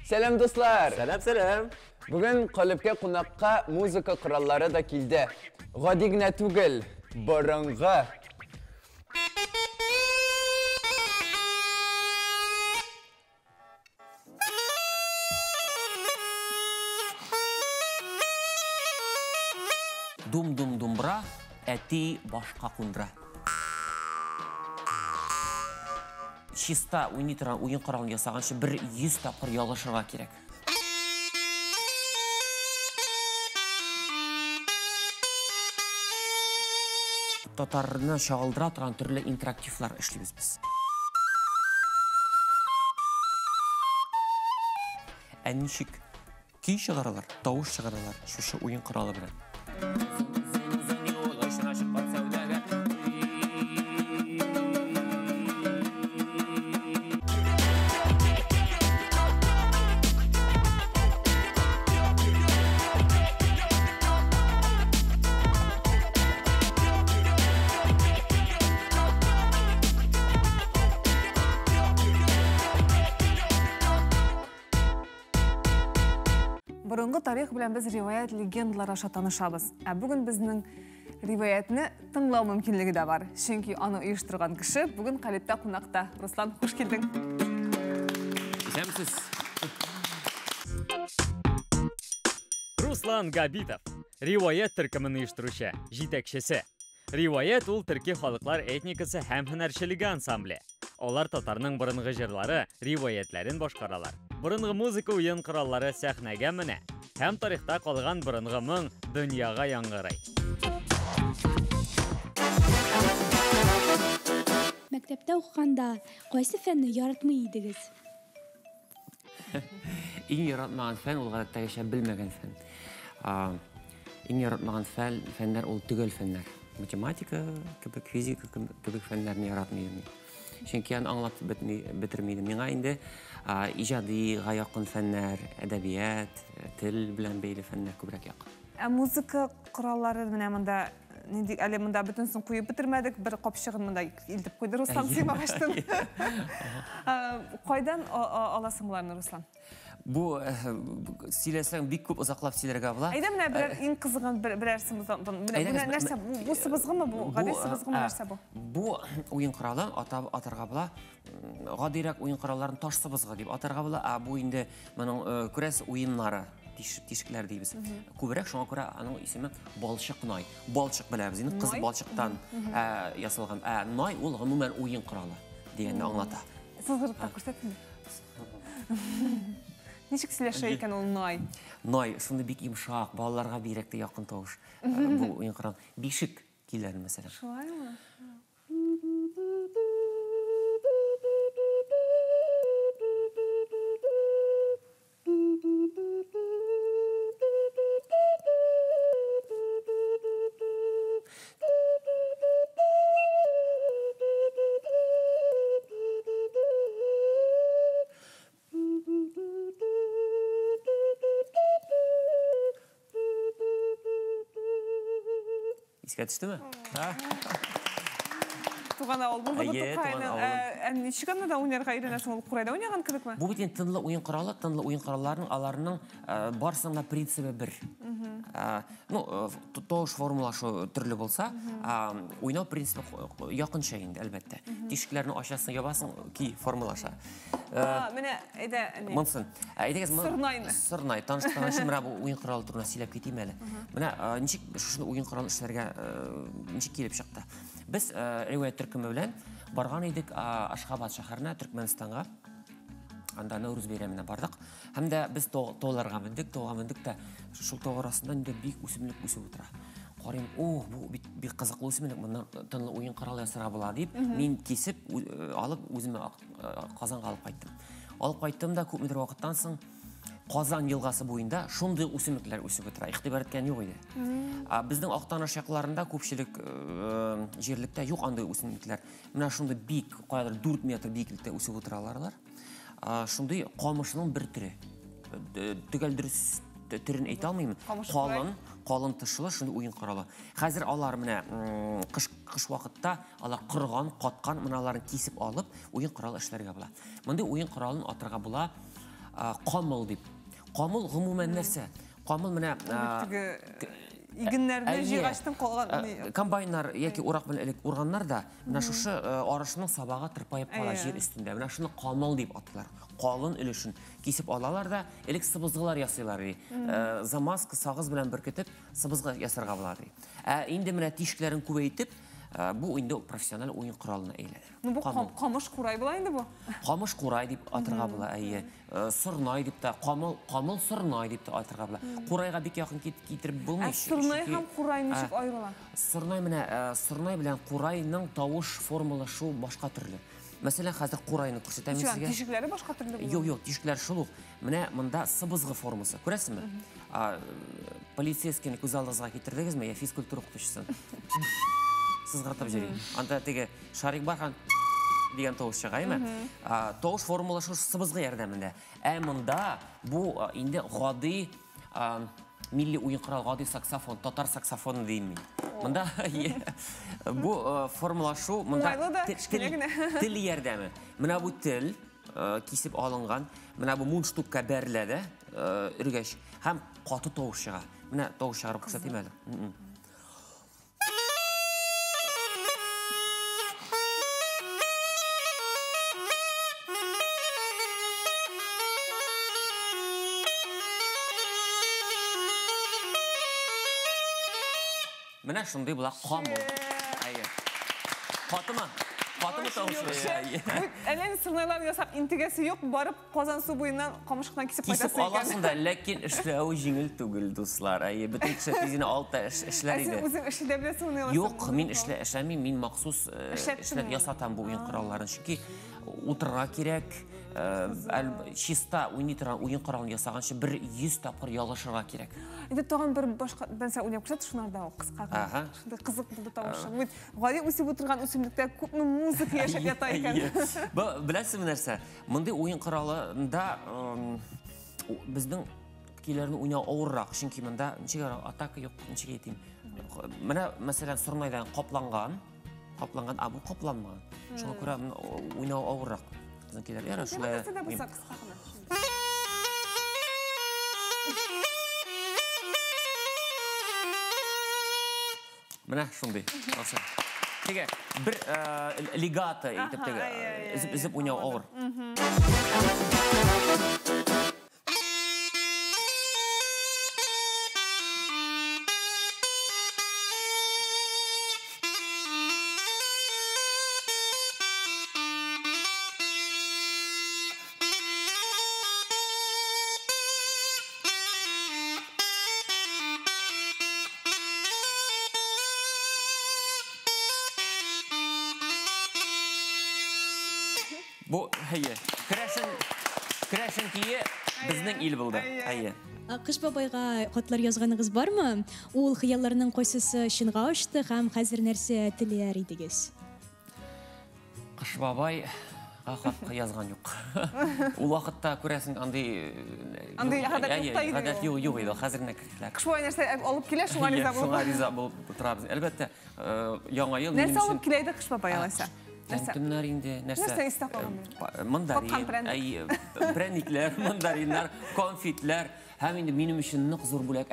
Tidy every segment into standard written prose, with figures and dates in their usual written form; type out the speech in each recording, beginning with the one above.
Selam dostlar. Selam. Bugün Kalipke Qunaqqa muzika qurallari da keldi. G'odigina tugil, burungi. Dum dumbra, eti başqa qundra. Чиста ойын құралын жасағанша 100 тапқыр ялғышырға керек. Татарына шағылдыра тұрған түрлі интерактивлар ішлейміз біз. Әншік күй шығаралар, дауыс шығаралар, шушы ойын құралы бірін. Бұрынғы тарих білен біз риваят легендалар аша танышабыз. Бүгін біздің риваятны тыңлау мүмкінлігі де бар. Чөнки аны ұйыштырған кіші бүгін Қалипта қонақта. Руслан, қош келдің. Сәмсіз. Руслан Габитов, риваят төркемін ұйыштырушы, жетекшісі. Риваят ол түркі халықлар этникасы һәм һөнәрчелеге ансамбле. Олар татарның бұрынғы жырлары, риваятларын башқаралар. Бұрынғы музыка ойын құраллары сәхнәгә менә. Һәм тарихта қалған бұрынғы моң дөньяга яңгырай. Мәктәптә укыганда кайсы фәнне яратмый идегез? Иң яратмаган фән ул гадәттәгечә белмәгән фән. Иң яратмаган фәннәр ул төгәл фәннәр. Математика, кебек, физика кебек фәннәрне яратмыйм. Чөнки аны аңлатып бетермидем. Миңа инде иҗадига якын фәннәр, әдәбият, тел белән бәйле фәннәр күбрәк якын. Музыка құраллары менә монда әле монда бөтенсен куеп бетермәдек, бір капчыгын монда илтеп куйды Руслан сыймагачтын. Кайдан аласың буларны, Руслан? Бу сөйләсәң бик күп озаклап сөйләргә була. Әйдә менә берәр иң кызыган берәр сымыздан. Менә нәрсә бу сыбызгымы бу? Гади сыбызгымы нәрсә бу? Бу уен коралы атарга була. Гадирәк уен коралларын таш сыбызгы дип атарга була. Бу инде моның күрәс уеннары, тишекләр дибез. Күбрәк шуңа күрә аның исеме балчык най. Балчык беләбез инде, кыз балчыктан ясалган. Най ул гомумән уен коралы дигәнне аңлата. Сызгырып та күрсәтмә. Ничек сөйләшә икән ул най? Най, шунда бик йомшак, балаларга бирәк тә якын тавыш. Бу уен корал. Бишек киләр мәсәлән. Шулаймы? Düştü Туган авыл булды кайны. Ничек аны да уйнарга өйрәнәсең, ул курайда уйнаган кебекме? Бу бит тынлы уен коралы, тынлы уен коралларының аларның барсында принцибы бер. Тош формулашы төрле булса, уйнау принцибы якынча инде әлбәттә. Тишекләрне ачасың, ябасың ки формулаша. Менә әйдә. Монсын. Әйдәгез Сырнай. Таныштырган өчен менә бу уен коралы турында сөйләп китим әле. Менә ничек шушы уен коралы эшләргә ничек килеп чыкты? Без риваят төркеме белән барган идек Ашхабад шәһәренә, Төркмәнстанга. Анда Нәүрүз бәйрәменә бардык. Һәм дә без тауларга мендек тә шул тау арасында инде бик үсемлек үсеп утыра. Карыйм, бу бик кызыклы үсемлек, моннан тынлы уен коралы ясарга була дип, мин кесеп алып үземә Казанга алып кайттым. Алып кайттым да күпмедер вакыттан соң Казан елгасы буенда шундый үсемлекләр үсеп утыра. Игътибар иткән юк иде. Безнең Актаныш якларында күпчелек җирлектә юк андый үсемлекләр. Менә шундый бик, кайдыр 4 метр биеклектә үсеп утыралар. Шундый камышның бер төре. Төгәл дөрес түрен әйтә алмыйм. Калын тышлы шундый уен коралы. Хәзер алар менә кыш вакытта алар кырган, каткан, моналарын кисеп алып, уен коралы эшләргә була. Мондый уен коралын атырга була Камыл дип. Камыл гомумән нәрсә? Камыл менә игеннәрне җыгаштан калган комбайннар яки урак белән элек урганнар да менә шушы арышның сабага тырпаеп кала җир өстендә. Менә шуны камыл дип аталар. Калын өлешен кисеп алалар да элек сыбызгылар ясыйлар. Замазка сагыз белән беркетеп сыбызгы ясарга була ди. Инде менә тишекләрен күбәйтеп бу инде профессиональ уен коралына әйләнә. Бу камыш курай була инде бу. Камыш курай дип атырга була, әйе. Сырнай дип та, камыл сырнай дип та атырга була. Курайга бик якын китереп булмый. Сырнай һәм курай ничек аерыла? Сырнай менә сырнай белән курайның тавыш формалашу башка төрле. Мәсәлән, хәзер курайны күрсәтәм сезгә. Тишекләре башка төрле була. Юк, тишекләр шул ук. Менә монда сыбызгы формасы. Күрәсезме? Полицейскийне күз алдыгызга китердегезме? Я физкультура укытучысы. Сызгыртып җыри. Анда теге шарик бар һәм дигән тавыш чыга, әйме? Тавыш формалашу сыбызгы ярдәмендә. Монда бу инде гади милли уен корал, гади саксофон, татар саксофоны дим мин. Монда бу формалашу монда тел ярдәме. Менә бу тел кисеп алынган, менә бу мундштукка бәрелә, үргәч һәм каты тавыш чыга. Менә тавыш чыгарып күрсәтим әле. Менә шундый була камыл. Әйе. Фатыма тавышы. Әлен сырнайлар ясап интегәсе юк, барып Казан су буеннан камышкыдан кисеп кайтасы икән. Кисеп аласың да, ләкин эшләү җиңел түгел, дуслар. Әйе, бөтен кеше тизине алты эшләр иде. Сез үзең эшләп беләсең уны? Юк, мин эшләмим, мин махсус эшләп ясатам бу уен коралларын. Чөнки утырга кирәк, чиста уйный торган уен коралын ясаганчы 100 тапкыр ялышырга кирәк. Инде тагын бер башка нәрсә уйнап күрсәт, шунарда кыска. Шунда кызык булды тавышы. Гади үсеп утырган үсемлектә күпме музыка яшәп ята икән. Беләсезме нәрсә? Мондый уен коралында безнең көйләрне уйнау авыррак, чөнки монда ничек атака юк, ничек әйтим. Менә мәсәлән сырнайдан капланган, бу капланмаган. Шуңа күрә уйнау авыррак. Безнең көйләр яра шулай. Менә шундый. Теге бер легато итеп теге үзеп уйнау авыр. Бу әйе. Крашен кие безнең ил булды. Әйе. Кыш бабайга хатлар язганыгыз бармы? Ул хыялларның кайсысы чынга ашты һәм хәзер нәрсә теләр идегез? Кыш бабай хат язган юк. Ул вакытта күрәсең андый гадәт юк иде. Хәзерне кирәкләр. Кыш бабай нәрсә алып килә, шуңа риза булып. Шуңа риза булып торабыз. Әлбәттә, яңа ел нәрсә алып килә иде кыш бабай алайса? Тәмтемнәр инде, нәрсә истә калган? Мандарин, прәникләр, мандариннар, конфетлар, һәм инде минем өчен нык зур бүләк.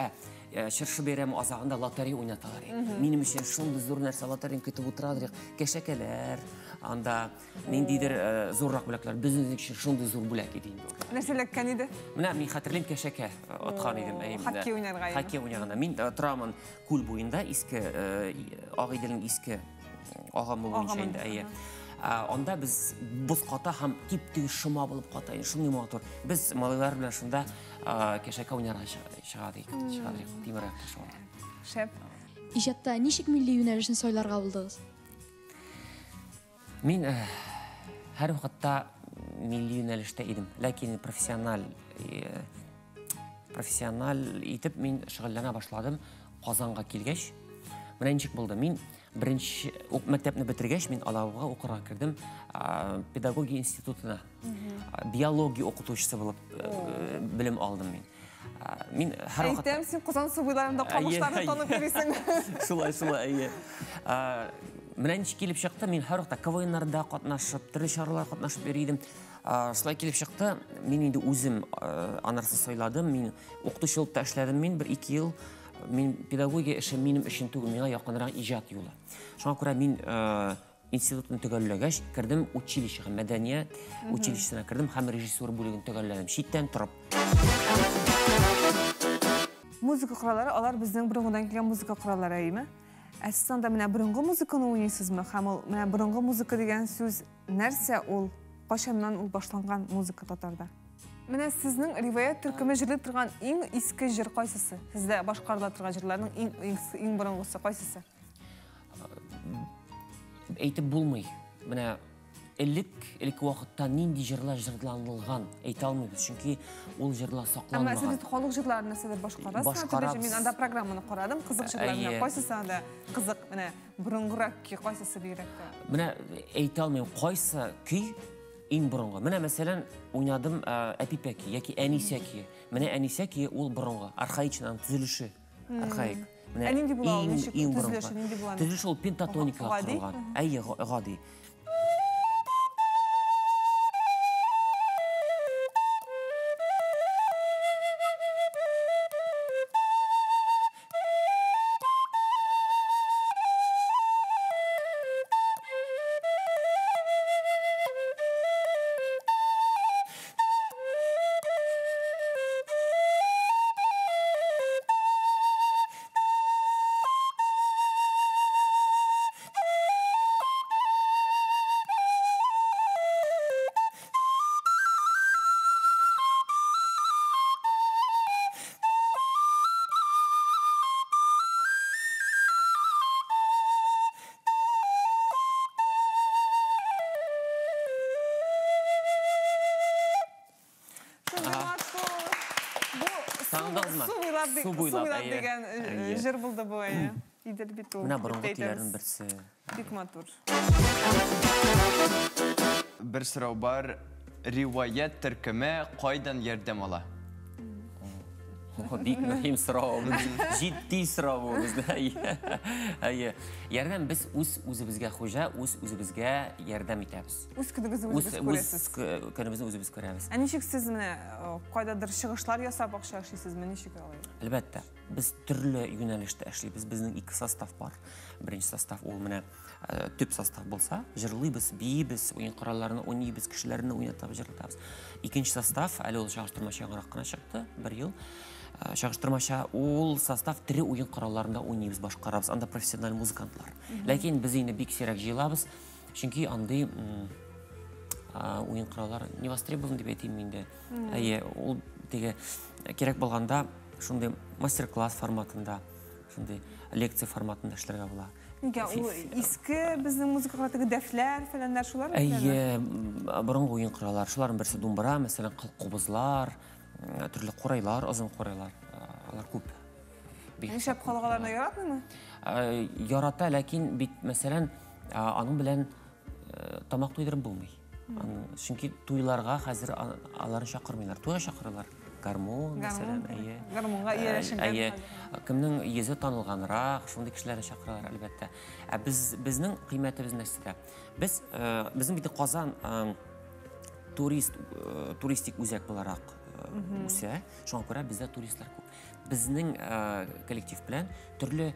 Чыршы бәйрәме азагында лотерея уйнаталар. Минем өчен шундый зур нәрсә лотерея көтеп утырадыр. Кәшәкәләр, анда ниндидер зуррак бүләкләр. Безнең өчен шундый зур бүләк иде инде. Нәрсә ләккән иде? Менә мин хәтерлим кәшәкә аткан идем. Хоккей уйнарга. Хоккей уйнаганда мин торамын күл буенда, иске Агыйделнең иске агамы буенча инде, әйе. Анда без боз ката һәм тип-тиз шома булып ката, шундый матур. Без малайлар белән шунда кәшәкә уйнарга чыгадык. Тимер Ахташова. Шәп. Иҗатта ничек милли юнәлешне сайларга булдыгыз? Мин һәр вакытта милли юнәлештә идем, ләкин профессиональ итеп мин шөгыльләнә башладым Казанга килгәч. Менә ничек булды? Мин беренче мәктәпне бетергәч, мин Алауга укырга кирдем, педагогия институтына. Биология укытучысы булып белем алдым мин. Мин һәр вакыт әйтәм, син Казан су буйларында камышларны танып йөрисең. Шулай, әйе. Менә ничек килеп чыкты, мин һәр вакытта КВНнарда катнашып, төрле чараларда катнашып йөридем. Шулай килеп чыкты, мин инде үзем анарсын сайладым, мин укытучылыкта эшләдем, мин 1-2 ел, мин педагогия эше минем өчен түгел, миңа якынрак иҗат юлы. Шуңа күрә мин институтны төгәлләгәч, кирдем училищега, мәдәният училищесына кирдем һәм режиссура бүлеген төгәлләдем, читтән торып. Музыка кораллары, алар безнең борынгыдан килгән музыка кораллары әйме? Сез анда менә борынгы музыканы уйныйсызмы? Һәм ул менә борынгы музыка дигән сүз нәрсә ул? Кашаннан ул башланган музыка татарда? Менә сезнең риваят төркеме җырлый торган иң иске җыр кайсысы? Сездә башкарыла торган җырларның иң борынгысы кайсысы? Әйтеп булмый. Менә элек вакытта нинди җырлар җырланылган әйтә алмыйбыз, чөнки ул җырлар сакланмаган. Әмма сез халык җырларын нәрсәдер башкарасыз? Мин анда программаны карадым, кызык җырларны кайсысы анда кызык, менә борынгырак ки кайсысы бигрәк? Менә әйтә алмыйм, кайсы көй иң борынгы. Менә мәсәлән, уйнадым Әпипәки яки Әнисәки. Менә Әнисәки ул борынгы, архаичның төзелеше, архаик. Менә нинди була ул, ничек борынгы. төзелеше, нинди була? Төзелеше ул пентатоникага корылган. Әйе, гади. Су буйлап деген җыр булды бу әйе. Идел бит ул. Менә борынгы көйләрнең берсе. Бик матур. Бер сорау бар. Риваят төркеме кайдан ярдәм ала? Бик мөһим сорау. Җитди сорау бездә. Әйе. Ярдәм без үзебезгә хуҗа, үзебезгә ярдәм итәбез. Үз көнегезне үзегез күрәсез. Көнебезне үзебез күрәбез. Ничек сез менә кайдадыр чыгышлар ясап акча эшлисезме? Ничек алай? Әлбәттә, без төрле юнәлештә эшлибез. Безнең 2 состав бар. Беренче состав ул менә төп состав булса, җырлыйбыз, биебез, уен коралларны уйныйбыз, кешеләрне уйнатабыз, җырлатабыз. Икенче состав әле ул чагыштырмача яңарак кына чыкты, 1 ел. Чагыштырмача ул состав тере уен коралларында уйныйбыз, башкарабыз. Анда профессиональ музыкантлар. Ләкин без инде бик сирәк җыелабыз, чөнки андый уен кораллар не востребован дип әйтим инде. Әйе, ул теге кирәк булганда шундый мастер-класс форматында, шундый лекция форматында эшләргә була. Нигә ул иске безнең музыкалардагы дәфләр фәләннәр шулар? Әйе, борынгы уен кораллар, шуларның берсе думбра, мәсәлән, кылкубызлар, төрле курайлар, озын курайлар, алар күп. Нишәп халыкларны яратмыймы? Ярата, ләкин бит мәсәлән, аның белән тамак туйдырып булмый. Чөнки туйларга хәзер аларны чакырмыйлар, туйга чакыралар. Гармон, мәсәлән, әйе. Гармонга ияләшенгән. Әйе. Кемнең йөзе танылганрак, шундый кешеләрне чакыралар, әлбәттә. Безнең кыйммәтебез нәрсәдә? Безнең бит Казан туристик үзәк буларак үсә. Шуңа күрә бездә туристлар күп. Безнең коллектив белән төрле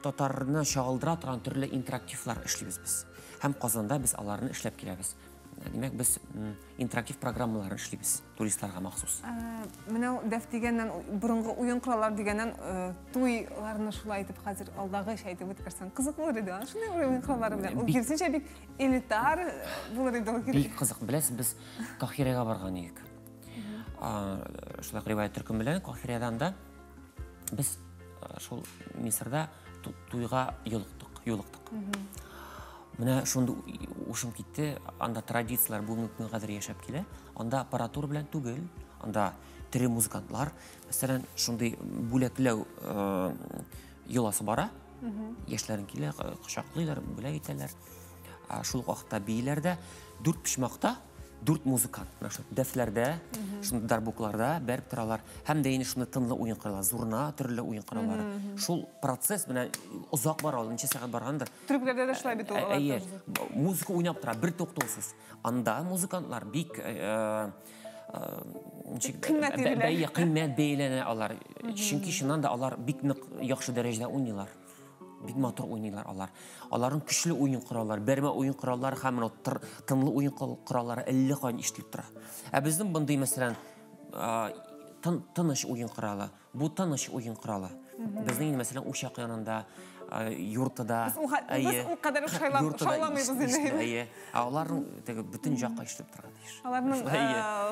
татарны чагылдыра торган төрле интерактивлар эшлибез без. Һәм Казанда без аларны эшләп киләбез. Димәк, без интерактив программаларын эшлибез туристларга махсус. Менә дәф дигәннән, борынгы уен кораллар дигәннән туйларны шулай итеп хәзер алдагы әйтеп үткәрсәң, кызык булыр иде. Шундый уен кораллары белән. Ул кирсенчә бик элитар булыр иде. Бик кызык. Беләсез, без Кахирәгә барган идек. Шулай риваят төркем белән Кахирәдән да без шул Мисырда туйга юлыктык. Менә шунда ушым китте, анда традициялар бүгенге көнгә кадәр яшәп килә. Анда аппаратура белән түгел, анда тере музыкантлар, мәсәлән, шундый бүләкләү йоласы бара. Яшьләрен килә, кочаклыйлар, бүләк итәләр. Шул вакытта бийләрдә 4 почмакта 4 музыкант, дәфләрдә, шунда дарбукларда бәреп торалар. Һәм дә инде шунда тынлы уен коралар, зурна төрле уен кораллары. Шул процесс менә узак бара, ничә сәгать баргандыр. Төркләрдә дә шулай бит ул. Әйе, музыка уйнап тора, бер туктаусыз. Анда музыкантлар бик кыйммәт бәйләнә алар. Чөнки шуннан да алар бик нык яхшы дәрәҗәдә уйныйлар. Бик матур уйныйлар алар. Аларның көчле уен кораллары, бәрмә уен кораллары һәм тынлы уен кораллары әллә кайдан ишетелеп тора. Ә безнең бундай мәсәлән тыныч уен коралы, бу тыныч уен коралы. Безнең мәсәлән учак янында юртада, Biz o kadar şaulamayız инде. Аларның теге бүтән җакка ишетеп торган иш. Аларның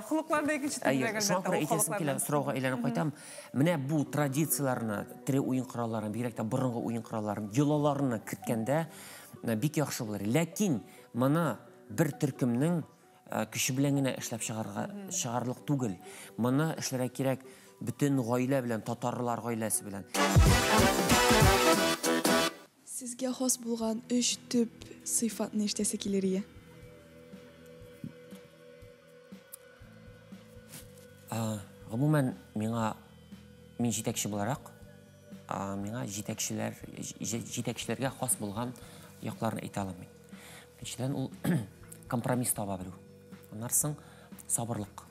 холыклары да икенче төрле әлбәттә. Шуңа күрә әйтәсем килә, сорауга әйләнеп кайтам. Менә бу традицияларны, тере уен коралларын, бигрәк тә борынгы уен коралларын, йолаларны киткәндә бик яхшы булыр. Ләкин моны бер төркемнең көче белән генә эшләп чыгарлык түгел. Моны эшләргә кирәк бүтән гаилә белән, татарлар гаиләсе белән. Сезгә хас булган 3 төп сыйфатны иштәсе килер. Гомумән мин җитәкче буларак, миңа җитәкчеләргә хас булган якларны әйтә алам мин. Беренчедән ул компромисс таба белү. Аннан соң сабырлык.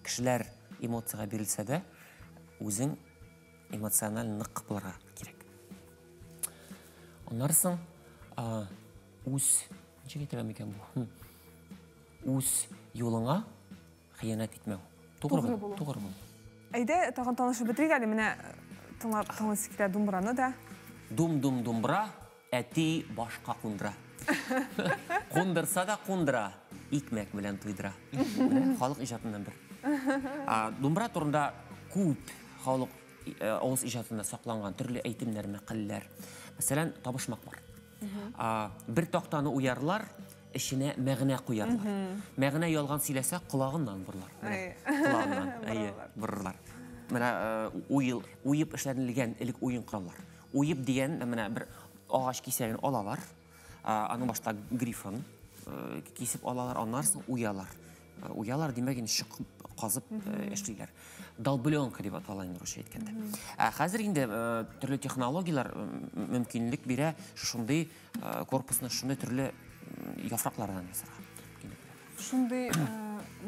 Кешеләр эмоцияга бирелсә дә, үзең эмоциональ нык булырга кирәк. Аннан соң үз юлыңа хыянат итмәү. Тугры бу. Әйдә, тагын танышып бетрик әле, менә тыңлап килә думбраны да. Думбра, әти башка кундыра. Кундырса да кундыра, икмәк белән туйдыра. Халык иҗатыннан бер. Думбра турында күп халык авыз иҗатында сакланган төрле әйтемнәр, мәкалләр. Мәсәлән, табышмак бар. Бер тактаны уярлар, эченә мәгънә куярлар. Мәгънә ялган сөйләсә, колагыннан бурлар. Әйе, бурлар. Менә уеп эшләнелгән элек уен кораллар. Уеп дигән менә бер агач кисәген алалар. Аның башта грифон кисеп алалар, аннан соң уялар. Уялар димәк инде чыгып казып эшлиләр. Долбленка дип атала инде русча әйткәндә. Хәзер инде төрле технологиялар мөмкинлек бирә шундый корпусны шундый төрле яфраклардан ясарга. Шундый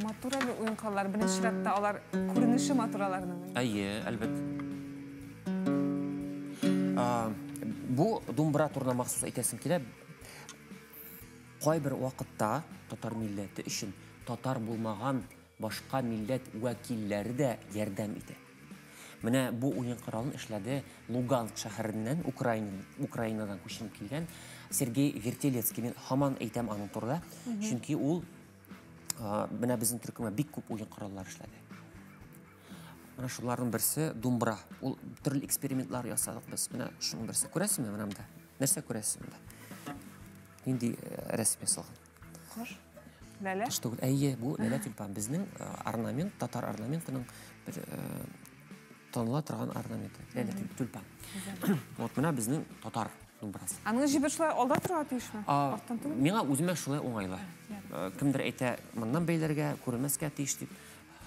матур әле уен кораллар, беренче чиратта алар күренеше матураларның. Әйе, әлбәттә. Бу думбра турында махсус әйтәсем килә. Кайбер вакытта татар милләте өчен татар булмаган башка милләт вәкилләре дә ярдәм итә. Менә бу уен коралын эшләде Луганск шәһәреннән, Украинадан күченеп килгән Сергей Вертелецкий. Мен һаман әйтәм аның турында, чөнки ул менә безнең төркемгә бик күп уен кораллар эшләде. Менә шуларның берсе думбра. Ул төрле экспериментлар ясадык без. Менә шуның берсе. Күрәсезме менә монда? Нәрсә күрәсез монда? Нинди рәсем ясалган? Кош. Ләлә. Что әйе, бу ләлә тюльпан. Безнең орнамент, татар орнаментының бер таныла торган орнаменты. Ләлә тюльпан. Вот менә безнең татар думбрасы. Аның җибе шулай алда торга тиешме? Миңа үземә шулай уңайлы. Кемдер әйтә, моннан бәйләргә, күрмәскә тиеш дип.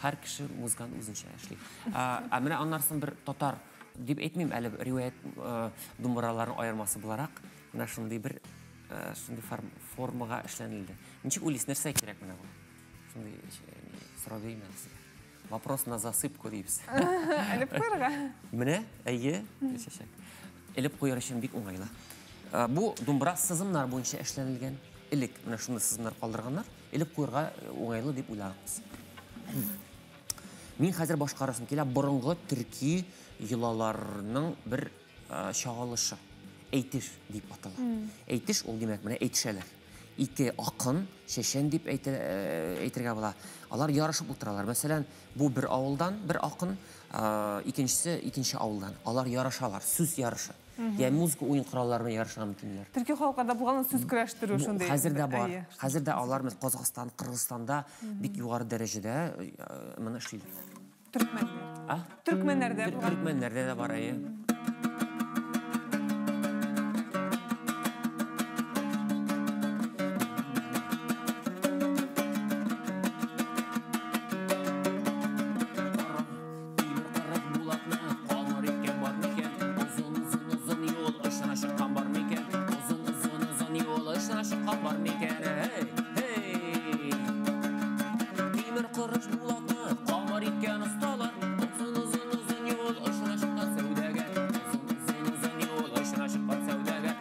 Һәр кеше музыкант үзенчә эшли. Менә аннарсын бер татар дип әйтмим, әле риваять думбраларның аермасы буларак, менә шундый бер шундый формага эшләнелде. Ничек уйлыйсыз, нәрсә кирәк менә бу? Шундый сорау бирәм сезгә. Вопрос на засыпку дибез. Элеп куярга. Менә, әйе, чәчәк. Элеп куяр өчен бик уңайлы. Бу думбра сызымнар буенча эшләнелгән. Элек менә шундый сызымнар калдырганнар, элеп куярга уңайлы дип уйларбыз. Мин хәзер башкарасым килә борынгы төрки йолаларның бер чагылышы. Әйтеш дип атала. Әйтеш ул димәк менә әйтешәләр. Ике акын, шәшән дип әйтергә була. Алар ярышып утыралар. Мәсәлән, бу бер авылдан бер акын, икенчесе икенче авылдан. Алар ярышалар, сүз ярышы. Я музыка уен коралларына ярышырга мөмкинләр. Төрки халыкларда булган сүз көрәштерү шундый. Хәзердә бар. Хәзердә алар Казакстан, Кыргызстанда бик югары дәрәҗәдә моны эшлиләр. Төркмәннәр. Төркмәннәрдә булган. Төркмәннәрдә дә бар, әйе. Темір құрыш болатны қамар еткен ұсталар, ұзын yol ұшына шыққан сәудәгер, ұзын yol ұшына шыққан сәудәгер.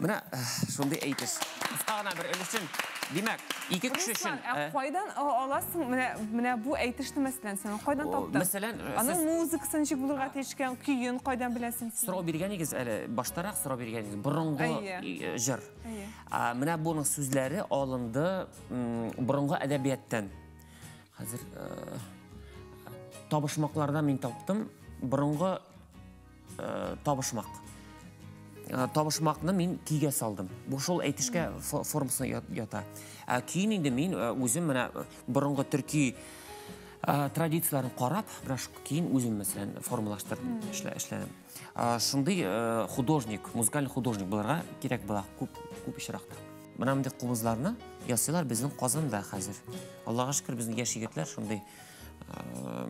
Мына шундай әйтіш. Қысқағына бір өлішін. Демәк, екі кіші үшін... Қойдан аласың, міне бұл әйтішті мәселен сен, қойдан таптың? Мәселен, Аның музыкасын жек бұлырға тешкен күйін қойдан білесің? Сұрау бергенегіз, әлі баштарақ сұрау бергенегіз, бұрынғы жыр. Міне бұның сөзлері алынды бұрынғы әдәбиеттен. Қазір табышмақлардан мен таптым, бұрынғы табышмақ. Табышмақны мен күйге салдым. Бұл шол әйтішке формасына ята. Кейін енді мен өзім бұрынғы түркі традицияларын қарап, бірақ кейін өзім мәселен формалаштырдым, ішләдім. Шындай художник, музыкальный художник бұларға керек бұла көп ішірақта. Мұнамды құбызларына ясылар біздің Қазанда қазір. Аллаға шүкір біздің яш егетлер шындай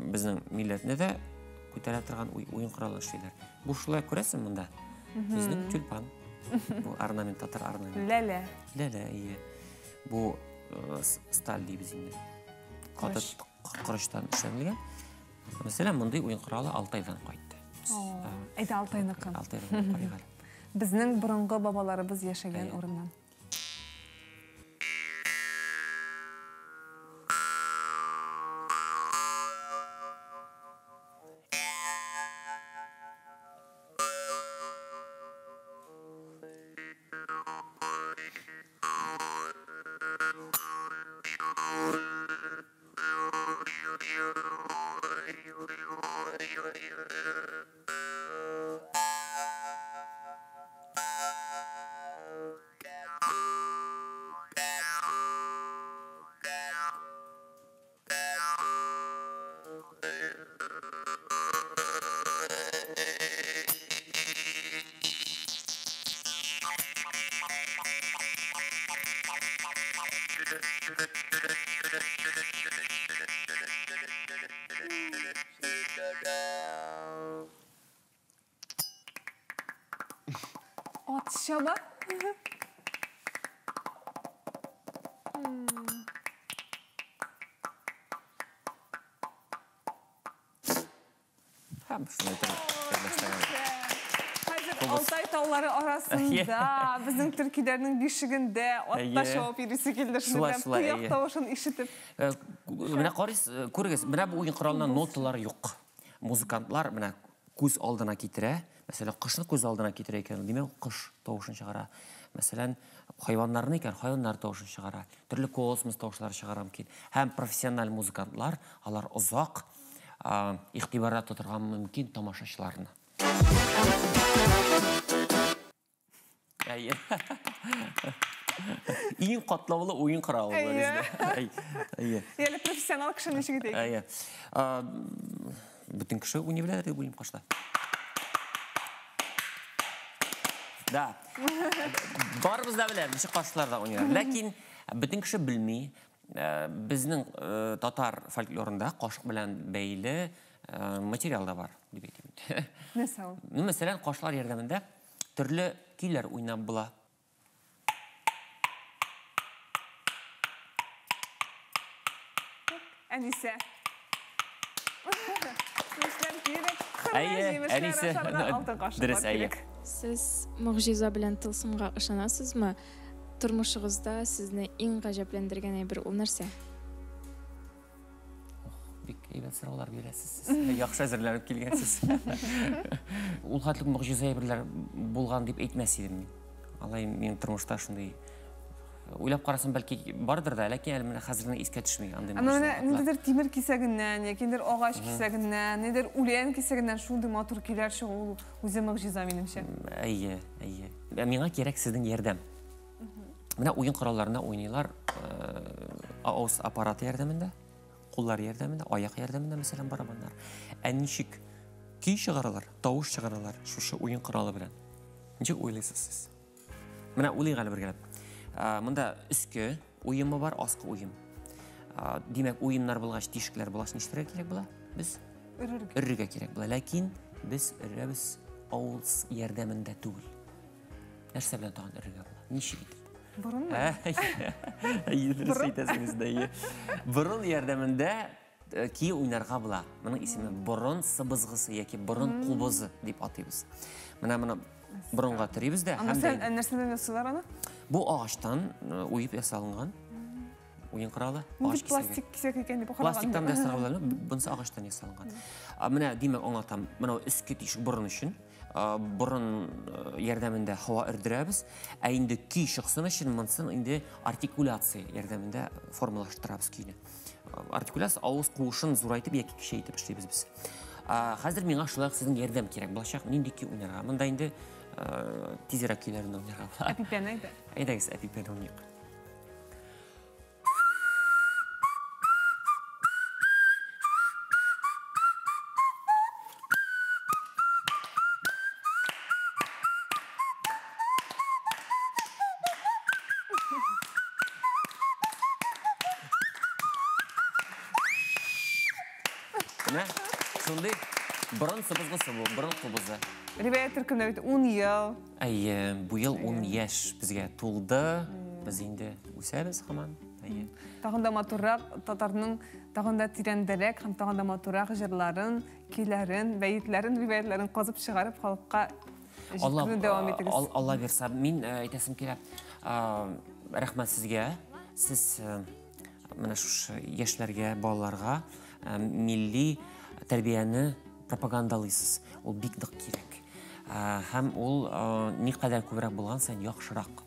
біздің милләтіне де көтере тұрған ойын құралын ішлейлер. Бұл шылай көресің мұнда? Біздің тюльпан. Бұл орнамент, татар орнамент. Ләлә. Ләлә, ие. Бұл сталь дейбіз енді. Құрыштан ішленілген. Мәселен, мұндай ойын құралы Алтайдан қайтты. Әйді Алтайнықын. Алтайдан қайғар. Біздің бұрынғы бабаларыбыз яшеген орыннан. Atışa bak. Altay tağları arasında, bizim Türkiye'nin bişiginde atla şoğup irisi geldi. Kıyak tavuşun işitip. Mine көріңіз, міне бұл ойын құралынан ноталары жоқ. Музыкантлар міне көз алдына кетіре, мәселен, қышны көз алдына кетіре екен, демек қыш тауышын шығара. Мәселен, хайванларын екен, хайванлар тауышын шығара. Түрлі космос тауышылары шығарам кен. Һәм профессионал музыкантлар, алар ұзақ иқтибарда тұтырған мүмкін тамашашыларына. Ең қатлаулы ойын құралы. Елі профессионал кіші нешігі дейін. Бүтін кіші өневілер деп ойым қашта. Да. Барымыз да білер, неше қашыларда ойнар. Ләкин бүтін кіші білмей, біздің татар фольклорында қашық білән бәйлі материалда бар. Несі ол? Мәселен, қашылар ердемінде түрлі күйлер ойнап бұла. Әнесе. Әнесе, дұрыс әйе. Сіз мұғжиза білән тылсымға ышанасыз ма? Тұрмышығызда сізні ең ғажаплендірген бір ол нәрсе? Бек әйбәт сұраулар бересіз. Яқшы әзірләніп келгенсіз. Ол қатлық мұғжиза әйбірлер болған деп әйтмәс едім. Алай менің тұрмышта шындай ойлап қарасам бәлки бардыр да, ләкин әлі қазірдің еске түшмей. Недер темір кесегіннен, екендер ағаш кесегіннен, недер үлен кесегіннен шулды матур келер шығу өзе мұғжиза менімше. Әйе. Меңа керек сіздің ердем. Мына ойын құралларына ойнайлар ауыз аппараты ердемінде, қолдар ердемінде, аяқ ердемінде, мәселен барабандар. Әншік күй шығаралар, тауыш шығаралар, шушы ойын құралы білен. Неше ойлайсыз сіз? Мына ойлайғалы бір келіп. Мұнда үскі ойымы бар, асқы ойым. Демәк, ойыннар булгач, тишекләр булгач, нишләргә кирәк була? Без өрергә кирәк була. Ләкин без өрәбез авыз ярдәмендә түгел. Нәрсә белән тагын өрергә була? Ничек? Борын Борын ярдәмендә ки уйнарга була. Моның исеме борын сыбызгысы яки борын кубызы дип атыйбыз. Менә борынга төрибез дә һәм нәрсәдән ясыйлар аны? бу агачтан уеп ясалынган уен коралы. Пластик кисәк икән дип Пластиктан да ясалган, бунысы агачтан ясалган. Менә димәк аңлатам, менә өске тишек борын өчен борын ярдәмендә һава өрдерәбез, ә инде ки чыксын өчен монсын инде артикуляция ярдәмендә формалаштырабыз кине. Артикуляция авыз куышын зурайтып яки кичәйтеп эшлибез без. Хәзер миңа шулай сезнең ярдәм кирәк булачак. Нинди ки уйнарга? Монда инде тизрәк көйләрне уйнарга. Әпипән әйдә. Әйдәгез, әпипән уйныйк. Шундай борын сыбызгысы бу, борын кубызы. Риваят төркемдә бит 10 ел. Әйе, бу ел 10 яшь безгә тулды. Без инде үсәбез һаман. Әйе. Тагын да матуррак, татарның тагын да тирәндәрәк һәм тагын да матуррак җырларын, көйләрен, бәйетләрен, риваятларын казып чыгарып халыкка җиткерүне дәвам итегез. Алла бирсә, мин әйтәсем килә. Рәхмәт сезгә. Сез менә шушы яшьләргә, балаларга милли тәрбияне пропагандалыйсыз. Ул бик нык кирәк. Һәм ул никадәр күбрәк булган саен яхшырак.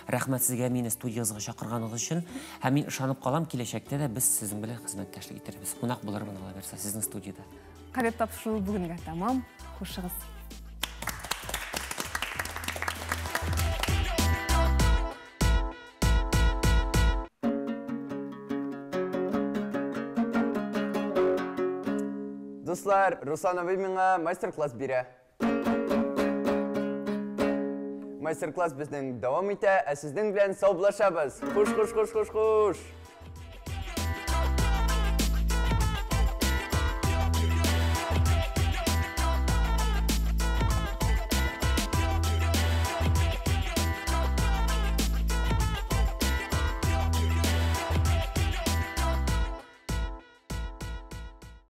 Рәхмәт сезгә мине студиягызга чакырганыгыз өчен. Һәм мин ышанып калам, киләчәктә дә без сезнең белән хезмәттәшлек итәрбез. Кунак булырмын, Алла бирсә, сезнең студияда. Калеп тапшыру бүгенгә тәмам. Хушыгыз. Дуслар, Руслан абый миңа мастер-класс бирә. Мастер-класс безнең дәвам итә, ә сезнең белән саубуллашабыз. Хуш.